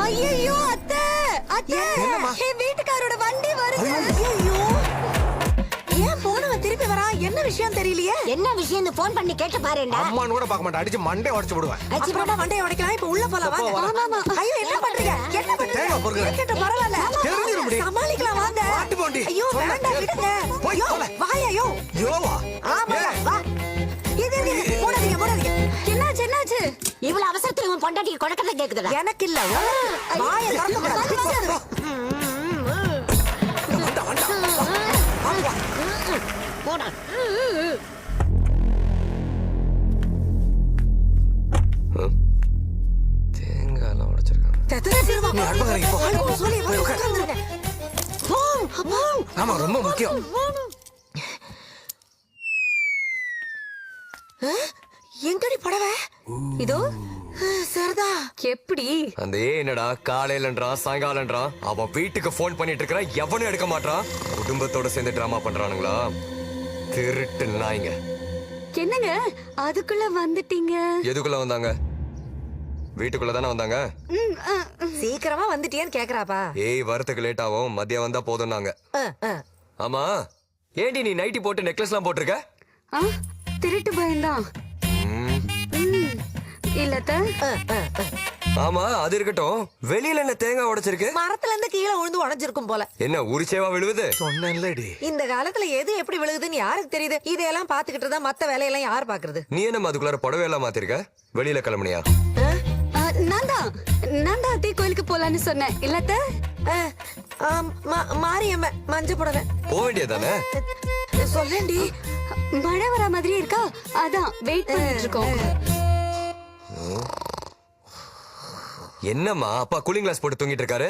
ஐயோ அத்தை அத்தை என் வீட்டுக்காரோட வண்டி வருது. ஐயோ ஏன் போனவன் திருப்பி வரா? என்ன விஷயம் தெரியலையே. என்ன விஷயம் போன் பண்ணி கேட்டு பாருடா. அம்மான்னு கூட பார்க்க மாட்டேன், அடிச்சு மண்டே உடைச்சு விடுவேன். அப்புறமா மண்டையை உடைக்கலாம். இப்ப உள்ள போலாம் வாங்க. ஆமா ஐயோ என்ன பண்றீங்க? என்ன பண்றீங்க? கேட்ட பரவாயில்ல, சமாளிக்கலாம் வாங்க. ஐயோ வேண்டாம் விடுங்க. ஐயோ வாயா. ஐயோ யோவா ஆமா வா. இது போடாதீங்க. என்னாச்சு? இவ்வளவு அவசரத்துல உன் பொண்டாட்டிக்கு கொடக்கத்தை கேக்குதுடா. எனக்கு இல்ல. வாயை திறக்க கூடாது. போடா. தேங்காய்லாம் உடைச்சிருக்காங்க. ஆமா ரொம்ப முக்கியம். எங்கடி புடவை? இதோ சரிதா. எப்படி அந்த என்னடா காலையிலன்றான் சாயங்காலன்றான் அவன் வீட்டுக்கு போன் பண்ணிட்டு இருக்கிறான், எவனும் எடுக்க மாட்டான். குடும்பத்தோட சேர்ந்து டிராமா பண்றானுங்களா திருட்டு நாய்ங்க. என்னங்க அதுக்குள்ள வந்துட்டீங்க? எதுக்குள்ள வந்தாங்க? வீட்டுக்குள்ள தானே வந்தாங்க. சீக்கிரமா வந்துட்டியான்னு கேக்குறாப்பா. ஏய் வரத்துக்கு லேட் ஆகும், மதியம் வந்தா போதும்னாங்க. ஆமா ஏண்டி நீ நைட்டி போட்டு நெக்லஸ் எல்லாம் போட்டிருக்க? திருட்டு பயம்தான். இல்லத்த. ஆமா அது இருக்கட்டும், வெளியில என்ன தேங்காய் உடைச்சிருக்கு? மரத்துல இருந்து கீழே விழுந்து உடைஞ்சிருக்கும் போல. என்ன உரிச்சேவா விழுவுது? சொன்னேன்லடி. இந்த காலத்துல எது எப்படி விழுகுதுன்னு யாருக்கு தெரியுது? இதெல்லாம் பாத்துக்கிட்டு தான் மத்த வேலையெல்லாம் யார் பாக்குறது? நீ என்ன அதுக்குள்ளார புடவை எல்லாம் மாத்திருக்க? வெளியில கிளம்புனியா? நான் தான் அத்தை கோயிலுக்கு போலான்னு சொன்னேன். இல்லத்த மாரியம்ம மஞ்ச புடவை போக வேண்டியதானே? சொல்லேன்டி. மழை வர மாதிரி இருக்கா, அதான் வெயிட் பண்ணிட்டு இருக்கோம். என்னம்மா அப்பா கூலிங் கிளாஸ் போட்டு தூங்கிட்டு இருக்காரு?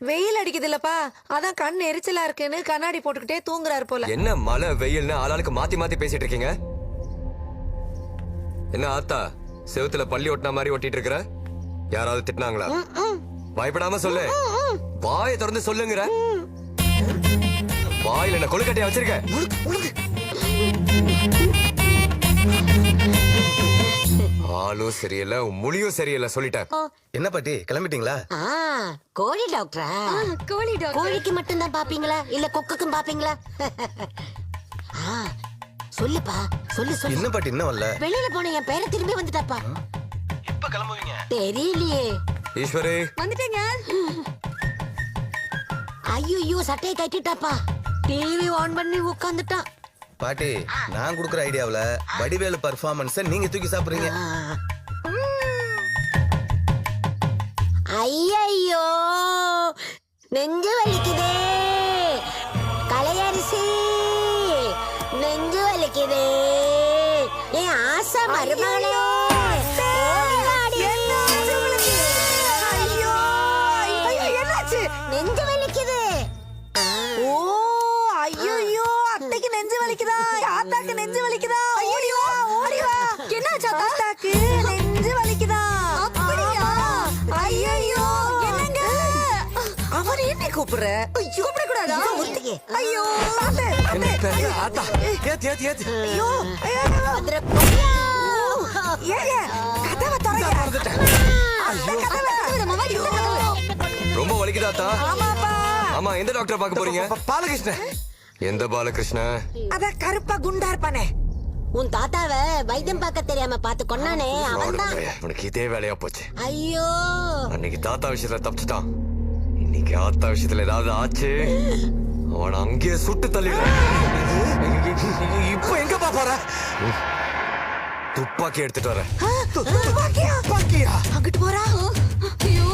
வெயில் அடிக்குது இல்லப்பா, அதான் கண் எரிச்சலா இருக்குன்னு கண்ணாடி போட்டுக்கிட்டே தூங்குறாரு போல. என்ன மழை வெயில்னு ஆளாளுக்கு மாத்தி மாத்தி பேசிட்டு இருக்கீங்க? என்ன ஆத்தா செவுத்துல பள்ளி ஒட்டின மாதிரி ஒட்டிட்டு இருக்கிற? யாராவது திட்டினாங்களா? பயப்படாம சொல்லு. வாயை திறந்து சொல்லுங்கிற. வாயில என்ன கொழுக்கட்டையா வச்சிருக்க? ஆளும் சரியில்லை, மொழியும் சரியில்லை சொல்லிட்டேன். என்ன பாட்டி கிளம்பிட்டீங்களா? கோழி டாக்டரா? கோழி டாக்டர். கோழிக்கு மட்டும் தான் பாப்பீங்களா இல்ல கொக்குக்கும் பாப்பீங்களா? சொல்லுப்பா சொல்லு. என்ன பாட்டி இன்னும் வரல? வெளியில போன என் பேரை திரும்பி வந்துட்டாப்பா. எப்ப கிளம்புவீங்க? தெரியலையே. ஈஸ்வரி வந்துட்டேங்க. ஐயோ சட்டையை கட்டிட்டாப்பா. டிவி ஆன் பண்ணி உட்கார்ந்துட்டான். பாட்டி நான் குடுக்குற ஐடியாவுல வடிவேலு பெர்ஃபார்மன்ஸ் நீங்க தூக்கி சாப்பிடுறீங்க. ஐயோ நெஞ்சு வலிக்குதே. கலையரிசி நெஞ்சு வலிக்குதே. என் ஆசை மருமகளே. நெஞ்சு வலிக்குது. ஓ ஐயோ அத்தைக்கு நெஞ்சு வலிக்குதா? ஆத்தாக்கு நெஞ்சு வலிக்குதா? ஓடி வா. என்னாச்சு ஆத்தாக்கு நெஞ்சு வலிக்குதா? அப்படியா? ஐயோ என்னங்க அவர் என்ன கூப்பிடுற? கூப்பிட கூடாதா? ஐயோ ஆத்தா ஏத்தி ஐயோ கதவை திறங்க. ரொம்ப வலிக்குதாத்தா? ஆமாப்பா. ஆமா எந்த டாக்டர் பார்க்க போறீங்க? பாலகிருஷ்ணன். எந்த பாலகிருஷ்ணன்? அத கருப்பா குண்டா இருப்பானே. உன் தாத்தாவை வைத்தியம் பார்க்க தெரியாம பாத்து கொன்னானே அவன்தான். உனக்கு இதே வேலையா போச்சு. ஐயோ அன்னைக்கு தாத்தா விஷயத்துல தப்பிச்சுட்டான், இன்னைக்கு ஆத்தா விஷயத்துல ஏதாவது ஆச்சு அவனை அங்கேயே சுட்டு தள்ளிடுறேன். இப்ப எங்க பாப்பார? துப்பாக்கி எடுத்துட்டு வரேன். துப்பாக்கியா? பாக்கியா? அங்கிட்டு போறா. ஐயோ